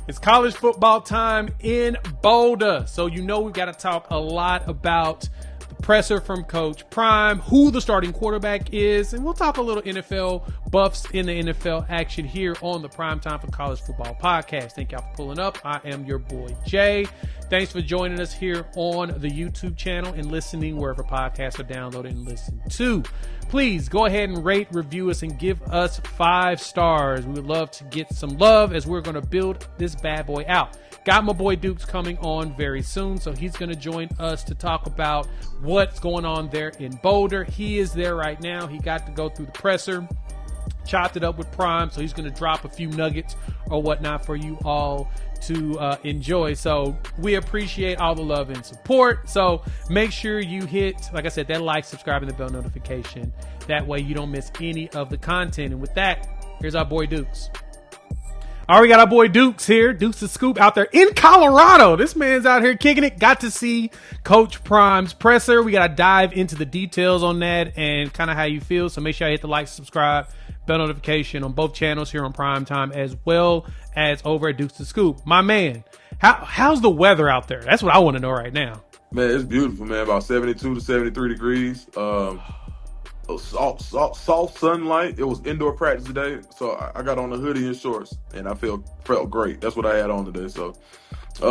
It's college football time in Boulder. So you know we've got to talk a lot about the presser from Coach Prime, who the starting quarterback is, and we'll talk a little NFL buffs in the NFL action here on the Prime Time for College Football podcast. Thank y'all for pulling up. I am your boy Jay. Thanks for joining us here on the YouTube channel and listening wherever podcasts are downloaded and listened to. Please go ahead and rate, review us, and give us 5 stars. We would love to get some love as we're going to build this bad boy out. Got my boy Dukes coming on very soon, so he's going to join us to talk about what's going on there in Boulder. He is there right now. He got to go through the presser, chopped it up with Prime, so he's going to drop a few nuggets or whatnot for you all to enjoy. So we appreciate all the love and support. So make sure you hit, like I said, that like, subscribe, and the bell notification. That way you don't miss any of the content. And with that, here's our boy Dukes. All right, we got our boy Dukes here. Dukes the Scoop out there in Colorado. This man's out here kicking it. Got to see Coach Prime's presser. We got to dive into the details on that and kind of how you feel. So make sure you hit the like, subscribe, bell notification on both channels here on Prime Time, as well as over at Dukes the Scoop. My man, how's the weather out there? That's what I want to know right now. Man, it's beautiful, man. About 72 to 73 degrees. Soft sunlight. It was indoor practice today, so I got on a hoodie and shorts, and I felt great. That's what I had on today. So,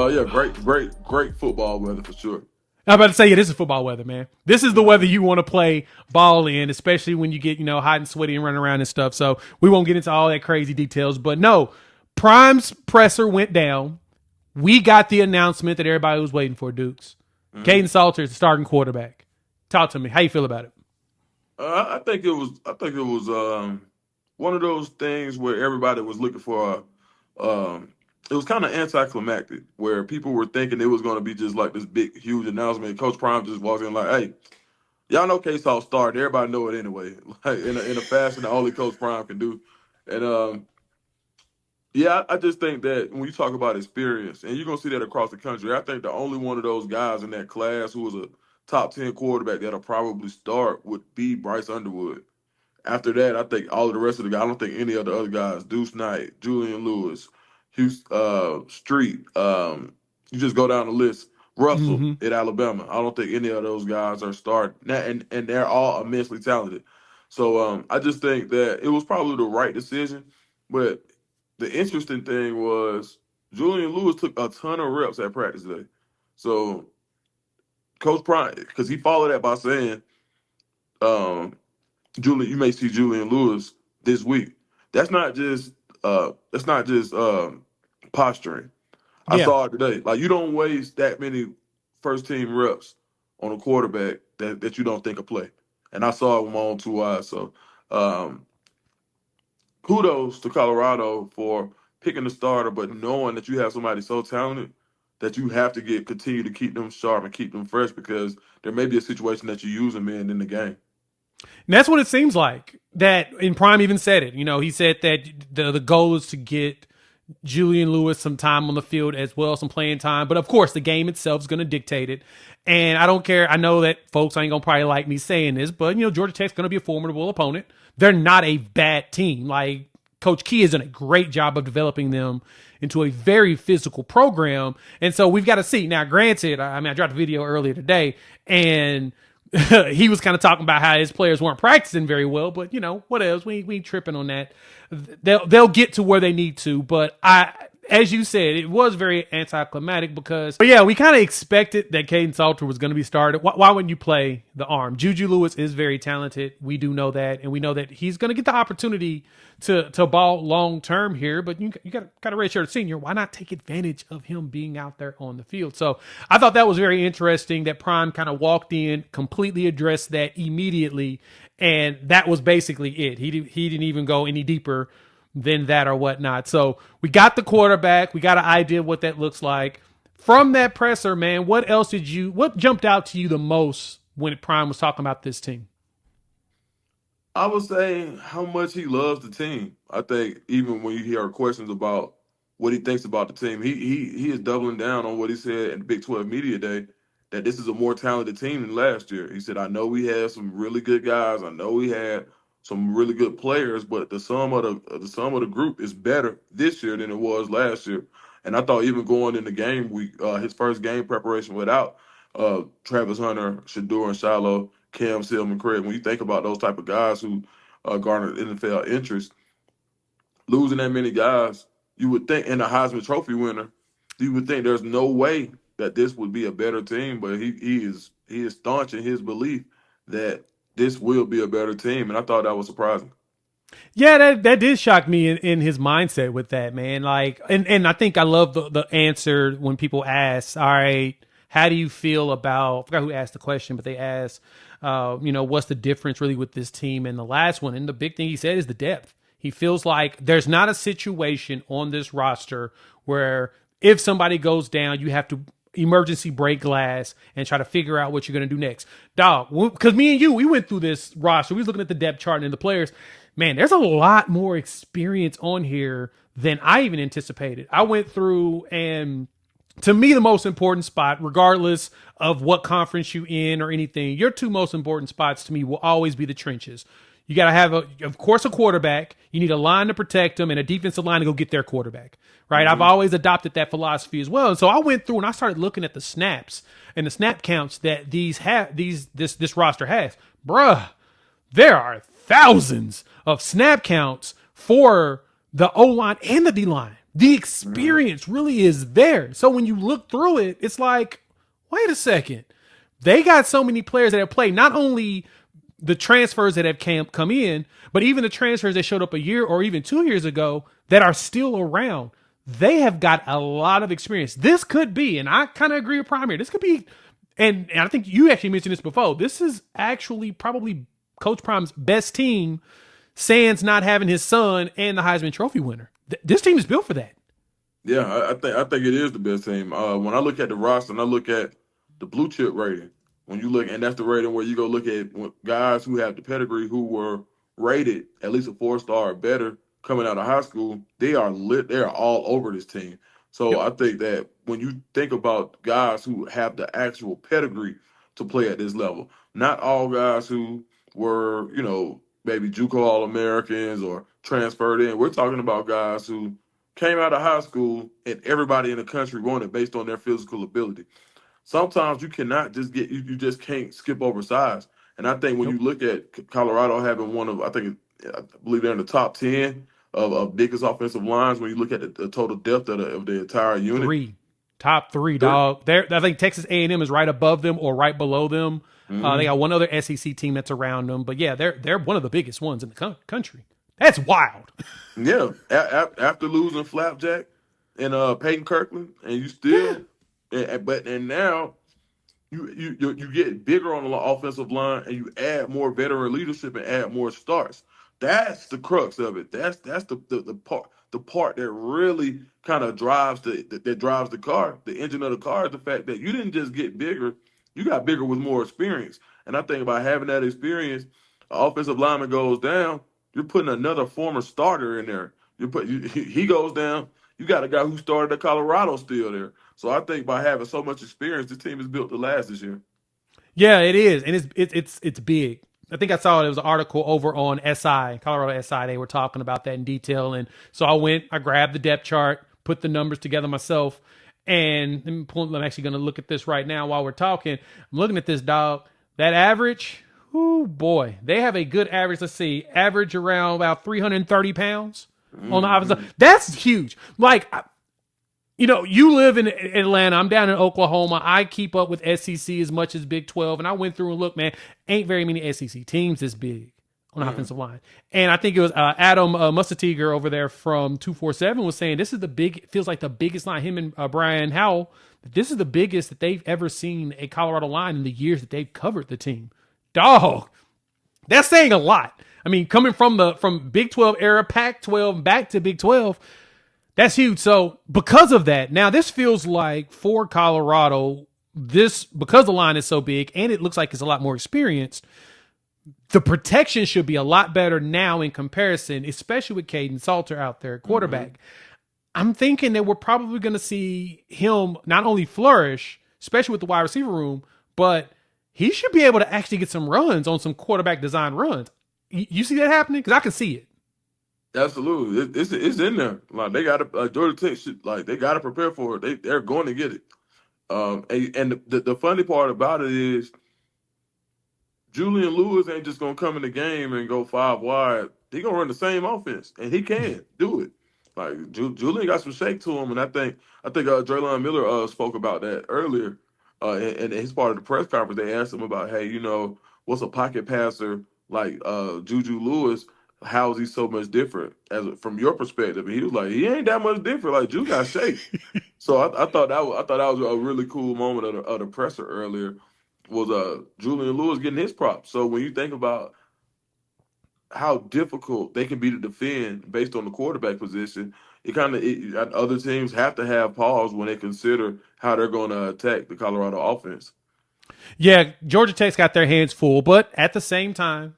yeah, great football weather for sure. I'm about to say, yeah, this is football weather, man. This is the weather you want to play ball in, especially when you get, hot and sweaty and running around and stuff. So we won't get into all that crazy details. But no, Prime's presser went down. We got the announcement that everybody was waiting for, Dukes. Kaidon Salter is the starting quarterback. Talk to me. How you feel about it? I think it was one of those things where everybody was looking for. It was kind of anticlimactic, where people were thinking it was going to be just like this big, huge announcement. Coach Prime just walked in like, "Hey, y'all know K-Salt started. Everybody know it anyway." Like in a fashion that only Coach Prime can do. And yeah, I just think that when you talk about experience, and you're gonna see that across the country, I think the only one of those guys in that class who was a top 10 quarterback that'll probably start would be Bryce Underwood. After that, I think all of the rest of the guys, I don't think any of the other guys, Deuce Knight, Julian Lewis, Houston, Street, you just go down the list. Russell at Alabama. I don't think any of those guys are starting. And they're all immensely talented. So I just think that it was probably the right decision. But the interesting thing was Julian Lewis took a ton of reps at practice today. So Coach Prime, because he followed that by saying, um, Julian, you may see Julian Lewis this week. That's not just posturing. I Yeah. saw it today. Like, you don't waste that many first team reps on a quarterback that you don't think will play. And I saw it with my own 2 eyes. So um, kudos to Colorado for picking the starter, but knowing that you have somebody so talented that you have to continue to keep them sharp and keep them fresh, because there may be a situation that you use them in the game. And that's what it seems like. That, and Prime even said it. He said that the goal is to get Julian Lewis some time on the field as well, some playing time. But of course, the game itself is going to dictate it. And I don't care. I know that folks ain't going to probably like me saying this, but, Georgia Tech's going to be a formidable opponent. They're not a bad team. Like, Coach Key has done a great job of developing them into a very physical program. And so we've got to see. Now, granted, I dropped a video earlier today, and he was kind of talking about how his players weren't practicing very well, but what else? We ain't tripping on that. They'll get to where they need to, but as you said, it was very anticlimactic but yeah, we kind of expected that Kaidon Salter was going to be started. Why wouldn't you play the arm? Juju Lewis is very talented. We do know that, and we know that he's going to get the opportunity to ball long term here, but you got a redshirt senior. Why not take advantage of him being out there on the field? So I thought that was very interesting that Prime kind of walked in, completely addressed that immediately, and that was basically it. He didn't even go any deeper than that or whatnot. So we got the quarterback. We got an idea of what that looks like. From that presser, man, what jumped out to you the most when Prime was talking about this team? I would say how much he loves the team. I think even when you hear questions about what he thinks about the team, he is doubling down on what he said at the Big 12 Media Day, that this is a more talented team than last year. He said, "I know we had some really good guys. I know we had some really good players, but the sum of the group is better this year than it was last year." And I thought even going in the game week, his first game preparation without Travis Hunter, Shador, and Shiloh, Cam, Silman, Craig, when you think about those type of guys who garnered NFL interest, losing that many guys, you would think, and a Heisman Trophy winner, you would think there's no way that this would be a better team. But he is staunch in his belief that this will be a better team, and I thought that was surprising. Yeah, that did shock me in his mindset with that, man. Like, and I think I love the answer when people ask, all right, how do you feel about, I forgot who asked the question, but they asked, what's the difference really with this team and the last one? And the big thing he said is the depth. He feels like there's not a situation on this roster where if somebody goes down, you have to emergency break glass and try to figure out what you're going to do next. Dog, because me and you, we went through this roster. We was looking at the depth chart and the players. Man, there's a lot more experience on here than I even anticipated. I went through, and to me, the most important spot, regardless of what conference you in or anything, your two most important spots to me will always be the trenches. You got to have, of course, a quarterback. You need a line to protect them and a defensive line to go get their quarterback, right? I've always adopted that philosophy as well. And so I went through and I started looking at the snaps and the snap counts that this roster has. Bruh, there are thousands of snap counts for the O-line and the D-line. The experience really is there. So when you look through it, it's like, wait a second. They got so many players that have played, not only the transfers that have come in, but even the transfers that showed up a year or even 2 years ago that are still around. They have got a lot of experience. This could be, and I kind of agree with Prime here, this could be, and I think you actually mentioned this before, this is actually probably Coach Prime's best team, sans not having his son and the Heisman Trophy winner. This team is built for that. Yeah, I think it is the best team. When I look at the roster and I look at the blue chip rating, when you look, and that's the rating where you go look at guys who have the pedigree who were rated at least a 4-star or better coming out of high school, they are lit. They are all over this team. So Yep. I think that when you think about guys who have the actual pedigree to play at this level, not all guys who were, maybe JUCO All-Americans or transferred in. We're talking about guys who came out of high school and everybody in the country wanted based on their physical ability. Sometimes you cannot just you just can't skip over size. And I think when Nope. you look at Colorado having one of, I believe they're in the top 10 of biggest offensive lines when you look at the total depth of the entire unit. Top three, dog. I think Texas A&M is right above them or right below them. They got one other SEC team that's around them, but yeah, they're one of the biggest ones in the country. That's wild. Yeah, after losing Flapjack and Peyton Kirkland, and you Yeah. still, and now you get bigger on the offensive line, and you add more veteran leadership and add more starts. That's the crux of it. That's the part that really kind of drives that drives the car, the engine of the car. Is the fact that you didn't just get bigger, you got bigger with more experience. And I think by having that experience, offensive lineman goes down, you're putting another former starter in there. He goes down. You got a guy who started at Colorado still there. So I think by having so much experience, the team is built to last this year. Yeah, it is, and it's big. I think I saw it was an article over on SI, Colorado SI. They were talking about that in detail, and so I grabbed the depth chart, put the numbers together myself, and I'm actually going to look at this right now while we're talking. I'm looking at this, dog. That average, oh boy, they have a good average. Let's see, average around about 330 pounds on the opposite. That's huge. Like, you live in Atlanta. I'm down in Oklahoma. I keep up with SEC as much as Big 12. And I went through and looked, man, ain't very many SEC teams this big on the offensive line. And I think it was Adam Mustatiger over there from 247 was saying this is feels like the biggest line, him and Brian Howell, this is the biggest that they've ever seen a Colorado line in the years that they've covered the team. Dog, that's saying a lot. I mean, coming from Big 12 era, Pac-12 back to Big 12, that's huge. So because of that, now this feels like for Colorado, because the line is so big and it looks like it's a lot more experienced, the protection should be a lot better now in comparison, especially with Kaidon Salter out there, quarterback. I'm thinking that we're probably going to see him not only flourish, especially with the wide receiver room, but he should be able to actually get some runs on some quarterback design runs. You see that happening? Because I can see it. Absolutely, it's in there. Like they got to Georgia Tech should, like they got to prepare for it. They're going to get it. And the funny part about it is Julian Lewis ain't just gonna come in the game and go five wide. He gonna run the same offense, and he can do it. Like Julian got some shake to him, and I think Draylon Miller spoke about that earlier. In his part of the press conference, they asked him about, hey, what's a pocket passer like Juju Lewis? How is he so much different from your perspective? And he was like, he ain't that much different. Like Ju got shake. So I thought that was a really cool moment of the presser earlier was Julian Lewis getting his props. So when you think about how difficult they can be to defend based on the quarterback position, other teams have to have pause when they consider how they're going to attack the Colorado offense. Yeah, Georgia Tech's got their hands full, but at the same time,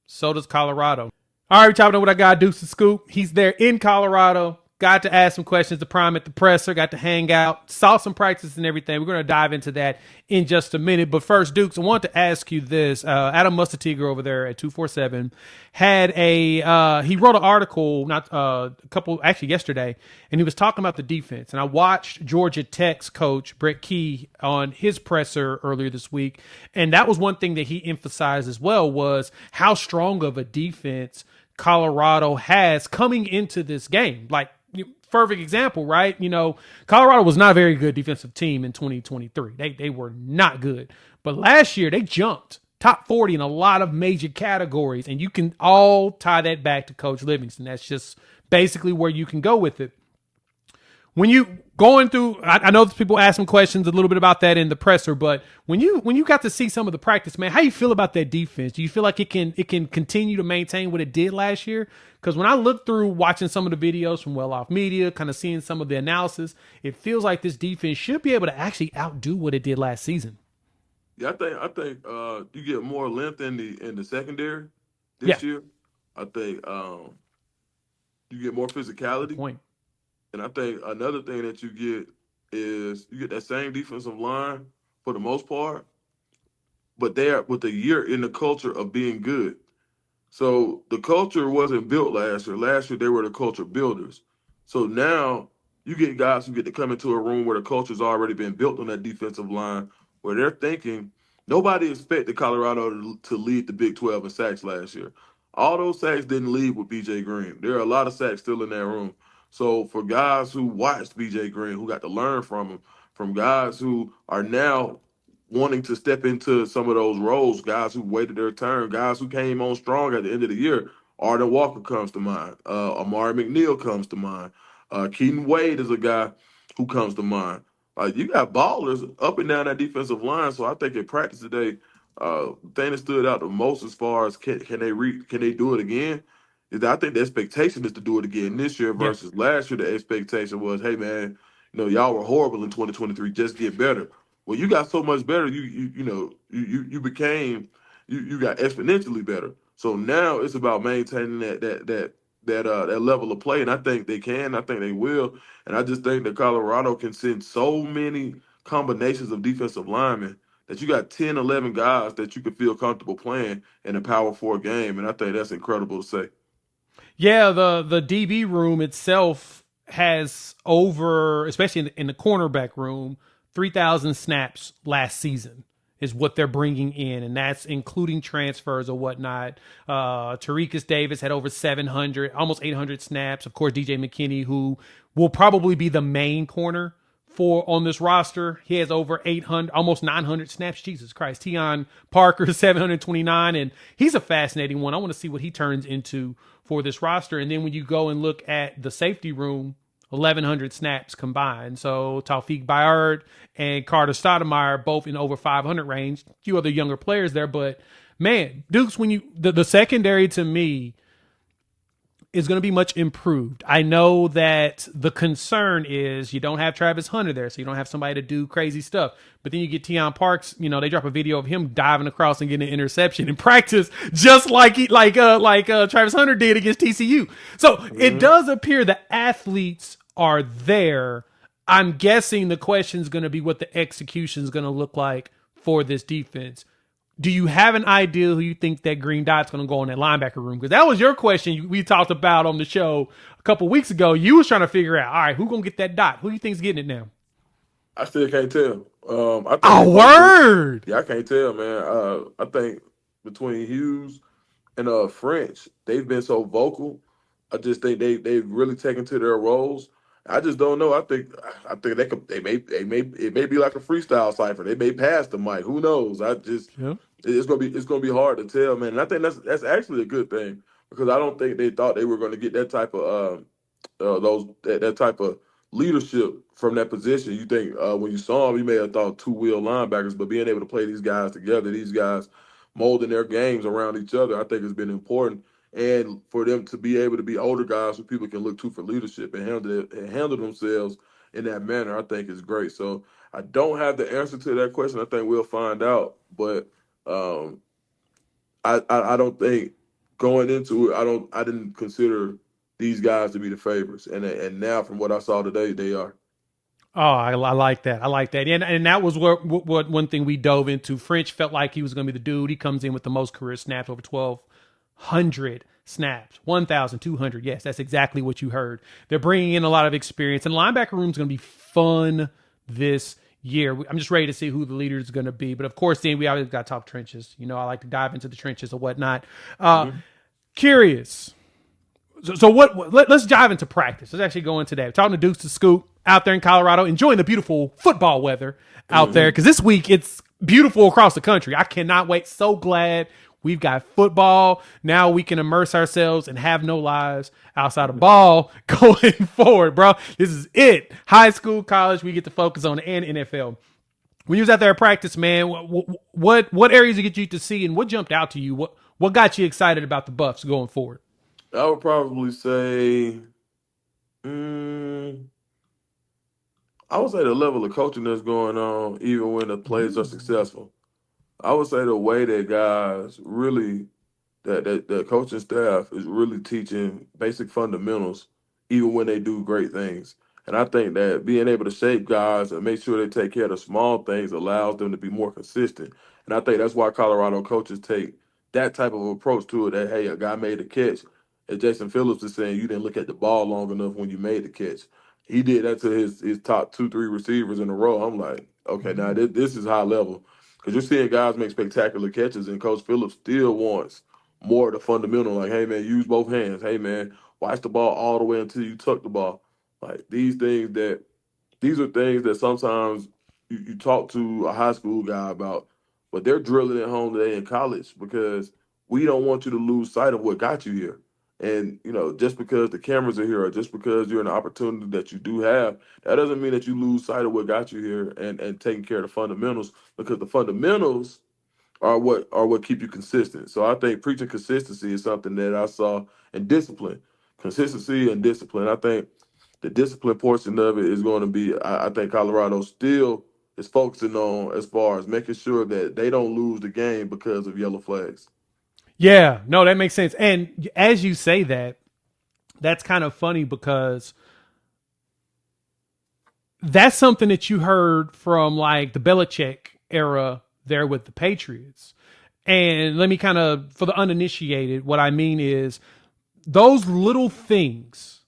so does Colorado. All right, we're talking about what I got, Dukes and Scoop. He's there in Colorado. Got to ask some questions to Prime at the presser. Got to hang out. Saw some practice and everything. We're going to dive into that in just a minute. But first, Dukes, I want to ask you this. Adam Mustatiger over there at 247 had he wrote an article actually yesterday, and he was talking about the defense. And I watched Georgia Tech's coach, Brett Key, on his presser earlier this week. And that was one thing that he emphasized as well was how strong of a defense Colorado has coming into this game. Like, perfect example, right? Colorado was not a very good defensive team in 2023. They were not good. But last year, they jumped top 40 in a lot of major categories, and you can all tie that back to Coach Livingston. That's just basically where you can go with it. When you going through, I know people ask some questions a little bit about that in the presser, but when you got to see some of the practice, man, how you feel about that defense? Do you feel like it can continue to maintain what it did last year? Because when I look through watching some of the videos from Well Off Media, kind of seeing some of the analysis, it feels like this defense should be able to actually outdo what it did last season. Yeah, I think you get more length in the secondary Yeah, this year. I think you get more good physicality. point. And I think another thing that you get is you get that same defensive line for the most part, but they are with a year in the culture of being good. So the culture wasn't built last year. Last year they were the culture builders. So now you get guys who get to come into a room where the culture's already been built on that defensive line, where they're thinking nobody expected Colorado to lead the Big 12 in sacks last year. All those sacks didn't lead with BJ Green. There are a lot of sacks still in that room. So for guys who watched BJ Green, who got to learn from him, from guys who are now wanting to step into some of those roles, guys who waited their turn, guys who came on strong at the end of the year. Arden Walker comes to mind. Amari McNeil comes to mind. Keaton Wade is a guy who comes to mind. You got ballers up and down that defensive line. So I think in practice today, the thing that stood out the most as far as can they do it again is that I think the expectation is to do it again this year Yeah. versus last year. The expectation was, hey man, y'all were horrible in 2023. Just get better. Well, you got so much better. You became you got exponentially better. So now it's about maintaining that level of play, and I think they can. I think they will, and I just think that Colorado can send so many combinations of defensive linemen that you got 10, 11 guys that you could feel comfortable playing in a Power Four game, and I think that's incredible to say. Yeah, the DB room itself has over, especially in the cornerback room, 3,000 snaps last season is what they're bringing in, and that's including transfers or whatnot. Tariqus Davis had over 700, almost 800 snaps. Of course, DJ McKinney, who will probably be the main corner for on this roster, he has over 800, almost 900 snaps. Jesus Christ. Deion Parker, 729, and he's a fascinating one. I want to see what he turns into for this roster. And then when you go and look at the safety room, 1,100 snaps combined. So Taufik Bayard and Carter Stoudemire both in over 500 range. A few other younger players there, but man, Dukes, when the secondary to me is going to be much improved. I know that the concern is you don't have Travis Hunter there, so you don't have somebody to do crazy stuff. But then you get Deion Parks, they drop a video of him diving across and getting an interception in practice, just like Travis Hunter did against TCU. So it does appear the athletes are there. I'm guessing the question is going to be what the execution is going to look like for this defense. do you have an idea who you think that green dot's going to go in that linebacker room? Because that was your question we talked about on the show a couple weeks ago. You was trying to figure out, all right, who's going to get that dot? Who do you think's getting it now? I still can't tell. I think Oh, it's gonna be. word. Yeah, I can't tell, man. I think between Hughes and French, they've been so vocal. I just think they've really taken to their roles. I just don't know. I think they may it may be like a freestyle cipher. They may pass the mic. Who knows? Yeah. It's gonna be hard to tell, man. And I think that's actually a good thing because I don't think they thought they were going to get that type of that type of leadership from that position. You think when you saw him, you may have thought two wheel linebackers, but being able to play these guys together, these guys molding their games around each other, I think has been important. And for them to be able to be older guys who people can look to for leadership and handle themselves in that manner, I think is great. So I don't have the answer to that question. I think we'll find out, but um, I don't think going into it, I didn't consider these guys to be the favorites, and now from what I saw today, they are. Oh, I like that. I like that. And that was what one thing we dove into. French felt like he was going to be the dude. He comes in with the most career snaps, over 1,200 snaps, 1,200. Yes, that's exactly what you heard. They're bringing in a lot of experience, and the linebacker room is going to be fun this year. I'm just ready to see who the leader is going to be. But of course, then we always got to talk trenches. You know, I like to dive into the trenches or whatnot. Mm-hmm. Curious. So let's dive into practice. Let's actually go into that. We're talking to Dukes to Scoop out there in Colorado, enjoying the beautiful football weather out there. Because this week it's beautiful across the country. I cannot wait. So glad we've got football. Now we can immerse ourselves and have no lives outside of ball going forward, bro. This is it. High school, college, we get to focus on, and NFL. When you was out there at practice, man, what areas did you get to see, and what jumped out to you? What got you excited about the Buffs going forward? I would probably say, mm, I would say the level of coaching that's going on, even when the plays are successful. I would say the way that guys really that the coaching staff is really teaching basic fundamentals even when they do great things. And I think that being able to shape guys and make sure they take care of the small things allows them to be more consistent. And I think that's why Colorado coaches take that type of approach to it that, hey, a guy made a catch. And Jason Phillips is saying you didn't look at the ball long enough when you made the catch. He did that to his top two, three receivers in a row. I'm like, okay, now this is high level. Because you're seeing guys make spectacular catches, and Coach Phillips still wants more of the fundamental, like, hey man, use both hands. Hey man, watch the ball all the way until you tuck the ball. Like these are things that sometimes you talk to a high school guy about, but they're drilling it home today in college because we don't want you to lose sight of what got you here. And just because the cameras are here, or just because you're an opportunity that you do have, that doesn't mean that you lose sight of what got you here and taking care of the fundamentals, because the fundamentals are what keep you consistent. So I think preaching consistency is something that I saw, and discipline, consistency and discipline. I think the discipline portion of it is going to be. I think Colorado still is focusing on as far as making sure that they don't lose the game because of yellow flags. Yeah, no, that makes sense. And as you say that, that's kind of funny because that's something that you heard from like the Belichick era there with the Patriots. And let me kind of, for the uninitiated, what I mean is those little things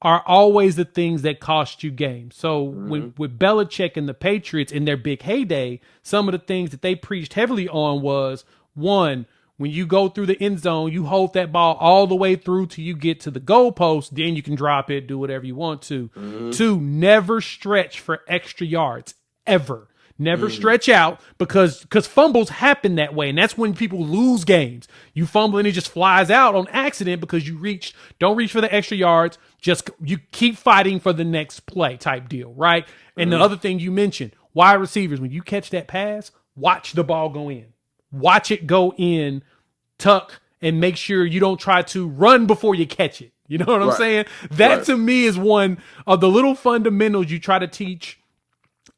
are always the things that cost you games. So when with Belichick and the Patriots in their big heyday, some of the things that they preached heavily on was, one, when you go through the end zone, you hold that ball all the way through till you get to the goalpost. Then you can drop it, do whatever you want to. Two, never stretch for extra yards, ever. Never stretch out because fumbles happen that way. And that's when people lose games. You fumble and it just flies out on accident because don't reach for the extra yards. Just you keep fighting for the next play type deal, right? And the other thing you mentioned, wide receivers, when you catch that pass, watch the ball go in. Watch it go in, tuck, and make sure you don't try to run before you catch it. You know what I'm saying? That to me is one of the little fundamentals you try to teach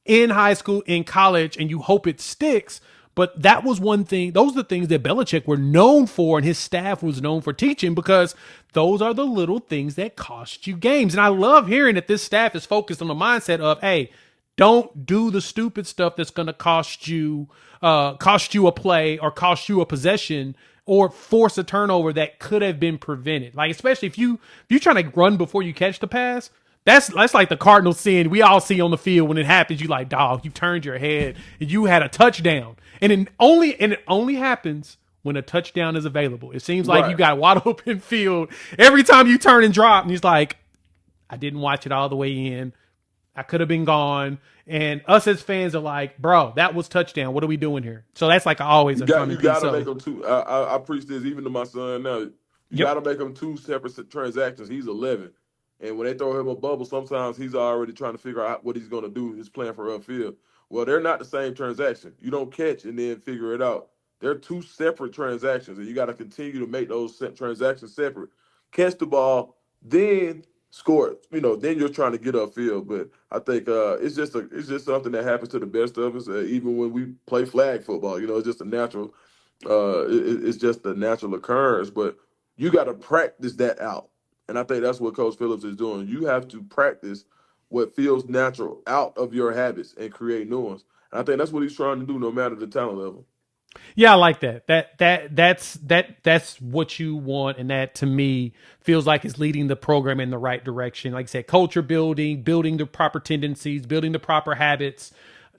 in high school, in college, and you hope it sticks. But that was one thing. Those are the things that Belichick were known for, and his staff was known for teaching, because those are the little things that cost you games. And I love hearing that this staff is focused on the mindset of, hey, Don't do the stupid stuff that's going to cost you a play or cost you a possession or force a turnover that could have been prevented. Like especially if you trying to run before you catch the pass. That's like the Cardinal sin we all see on the field when it happens. You like, dog, you turned your head and you had a touchdown, and it only happens when a touchdown is available. It seems like you Right. got a wide open field every time you turn and drop, and he's like, I didn't watch it all the way in. I could have been gone. And us as fans are like, bro, that was touchdown. What are we doing here? So that's like always a You funny piece. got to make So, them two. I preach this even to my son now. You got yep. to make them two separate transactions. He's 11, and when they throw him a bubble, sometimes he's already trying to figure out what he's going to do. His plan for upfield. Well, they're not the same transaction. You don't catch and then figure it out. They're two separate transactions, and you got to continue to make those transactions separate. Catch the ball, then score it. Then you're trying to get upfield. But I think it's just something that happens to the best of us. Even when we play flag football, it's just a natural. It's just a natural occurrence. But you got to practice that out, and I think that's what Coach Phillips is doing. You have to practice what feels natural out of your habits and create new ones. And I think that's what he's trying to do, no matter the talent level. Yeah, I like that. That's what you want, and that to me feels like it's leading the program in the right direction. Like I said, culture building, building the proper tendencies, building the proper habits.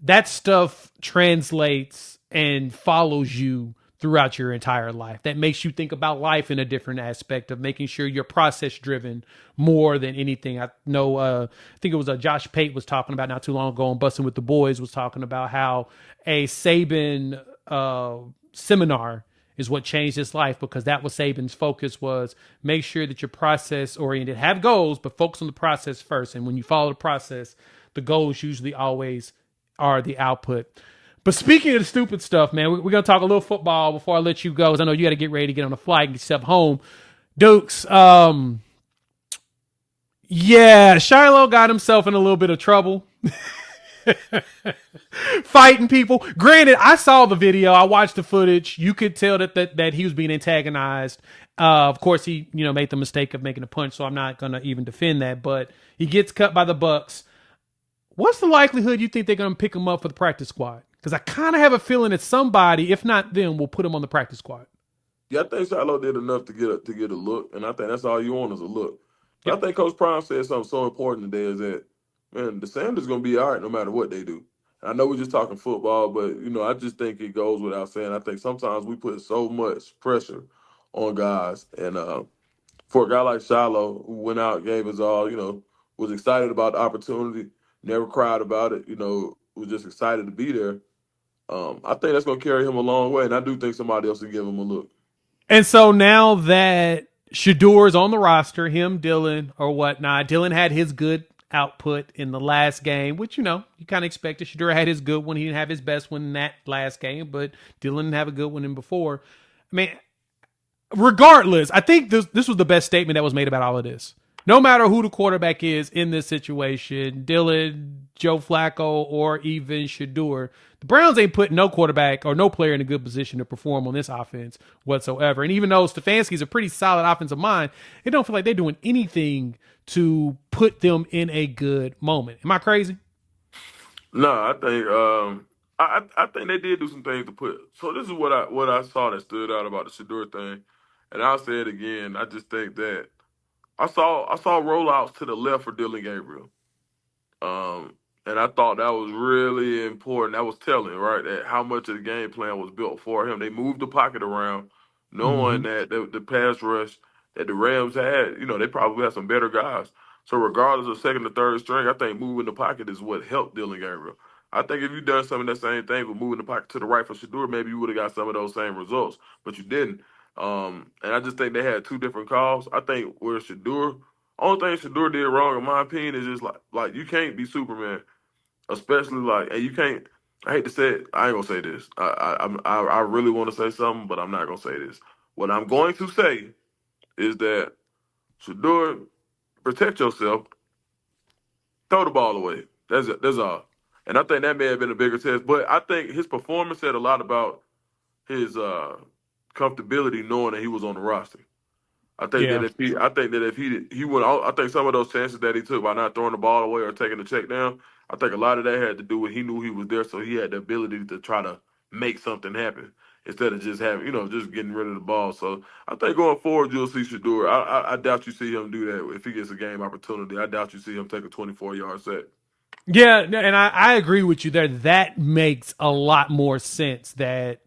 That stuff translates and follows you throughout your entire life. That makes you think about life in a different aspect of making sure you're process driven more than anything. I know, I think it was Josh Pate was talking about not too long ago on Bussin' with the Boys was talking about how a Saban seminar is what changed his life because that was Saban's focus was make sure that you're process oriented, have goals, but focus on the process first. And when you follow the process, the goals usually always are the output. But speaking of the stupid stuff, man, we're going to talk a little football before I let you go. Because I know you got to get ready to get on a flight and get yourself home. Dukes, yeah, Shiloh got himself in a little bit of trouble. Fighting people. Granted, I saw the video. I watched the footage. You could tell that he was being antagonized. Of course, he made the mistake of making a punch, so I'm not going to even defend that. But he gets cut by the Bucks. What's the likelihood you think they're going to pick him up for the practice squad? Because I kind of have a feeling that somebody, if not them, will put him on the practice squad. Yeah, I think Shiloh did enough to get a look, and I think that's all you want is a look. But I Yep. think Coach Prime said something so important today is that man, the Sanders gonna be all right no matter what they do. I know we're just talking football, but I just think it goes without saying. I think sometimes we put so much pressure on guys, and for a guy like Shiloh who went out, gave his all, was excited about the opportunity, never cried about it, was just excited to be there. I think that's gonna carry him a long way, and I do think somebody else will give him a look. And so now that Shador's on the roster, him, Dylan, or whatnot, Dylan had his good output in the last game, which, you kind of expected. Shador had his good one. He didn't have his best one in that last game, but Dylan didn't have a good one in before. I mean, regardless, I think this was the best statement that was made about all of this. No matter who the quarterback is in this situation, Dylan, Joe Flacco, or even Shador, the Browns ain't putting no quarterback or no player in a good position to perform on this offense whatsoever. And even though Stefanski's a pretty solid offensive mind, it don't feel like they're doing anything to put them in a good moment. Am I crazy? No, I think I think they did do some things to put. So this is what I saw that stood out about the Shador thing, and I'll say it again. I just think that I saw rollouts to the left for Dylan Gabriel. Um, and I thought that was really important. That was telling, right? That how much of the game plan was built for him. They moved the pocket around, knowing Mm-hmm. that the pass rush that the Rams had, they probably had some better guys. So regardless of second or third string, I think moving the pocket is what helped Dylan Gabriel. I think if you done some of that same thing with moving the pocket to the right for Shador, maybe you would have got some of those same results, but you didn't. And I just think they had two different calls. I think where Shador only thing Shador did wrong, in my opinion, is just like you can't be Superman, especially and you can't. I hate to say it. I ain't gonna say this. I really want to say something, but I'm not gonna say this. What I'm going to say is that Shador, protect yourself, throw the ball away. That's it. That's all. And I think that may have been a bigger test, but I think his performance said a lot about his comfortability knowing that he was on the roster. Yeah. I think that if he would, I think some of those chances that he took by not throwing the ball away or taking the check down, I think a lot of that had to do with he knew he was there, so he had the ability to try to make something happen instead of just having, just getting rid of the ball. So I think going forward, you'll see Shador. I doubt you see him do that if he gets a game opportunity. I doubt you see him take a 24-yard sack. Yeah, and I agree with you there. That makes a lot more sense. That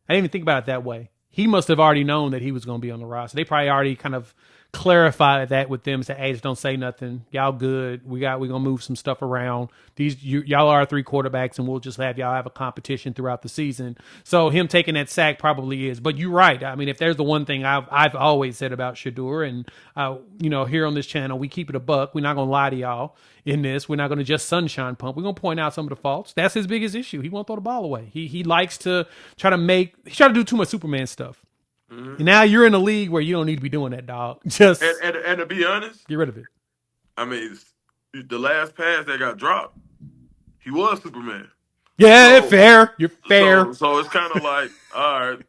I didn't even think about it that way. He must have already known that he was going to be on the roster. They probably already kind of clarified that with them. Said, "Hey, just don't say nothing. Y'all good. We're gonna move some stuff around. Y'all are 3 quarterbacks, and we'll just have y'all have a competition throughout the season." So him taking that sack probably is. But you're right. I mean, if there's the one thing I've always said about Shador, and here on this channel we keep it a buck. We're not gonna lie to y'all in this. We're not going to just sunshine pump. We're going to point out some of the faults. That's his biggest issue. He won't throw the ball away. He likes to try to do too much Superman stuff. Mm-hmm. And now you're in a league where you don't need to be doing that, dog. Just And to be honest, get rid of it. I mean, the last pass that got dropped, he was Superman. Yeah, So fair. You're fair. so it's kind of like, all right,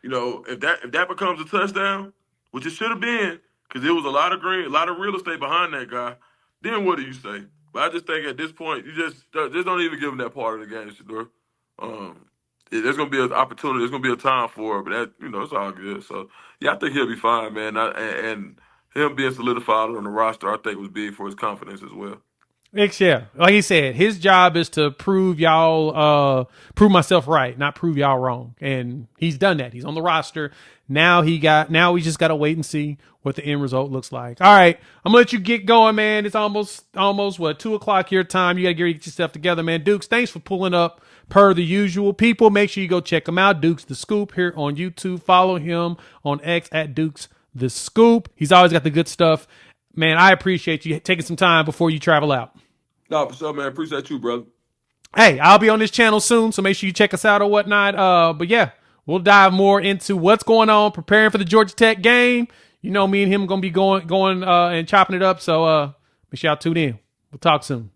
if that becomes a touchdown, which it should have been, because there was a lot of real estate behind that guy. Then what do you say? But I just think at this point, you just don't even give him that part of the game, Shador. Um, there's gonna be an opportunity. There's gonna be a time for it, but it's all good. So yeah, I think he'll be fine, man. And him being solidified on the roster, I think was big for his confidence as well. Yeah, like he said, his job is to prove prove myself right, not prove y'all wrong. And he's done that. He's on the roster. Now we just got to wait and see what the end result looks like. All right, I'm gonna let you get going, man. It's almost what 2:00 your time. You got to get yourself together, man. Dukes, thanks for pulling up per the usual. People, make sure you go check him out. Dukes the Scoop here on YouTube. Follow him on X at Dukes the Scoop. He's always got the good stuff. Man, I appreciate you taking some time before you travel out. No, for sure, man. Appreciate you, brother. Hey, I'll be on this channel soon, so make sure you check us out or whatnot. But yeah, we'll dive more into what's going on, preparing for the Georgia Tech game. Me and him are gonna be going and chopping it up. So make sure y'all tune in. We'll talk soon.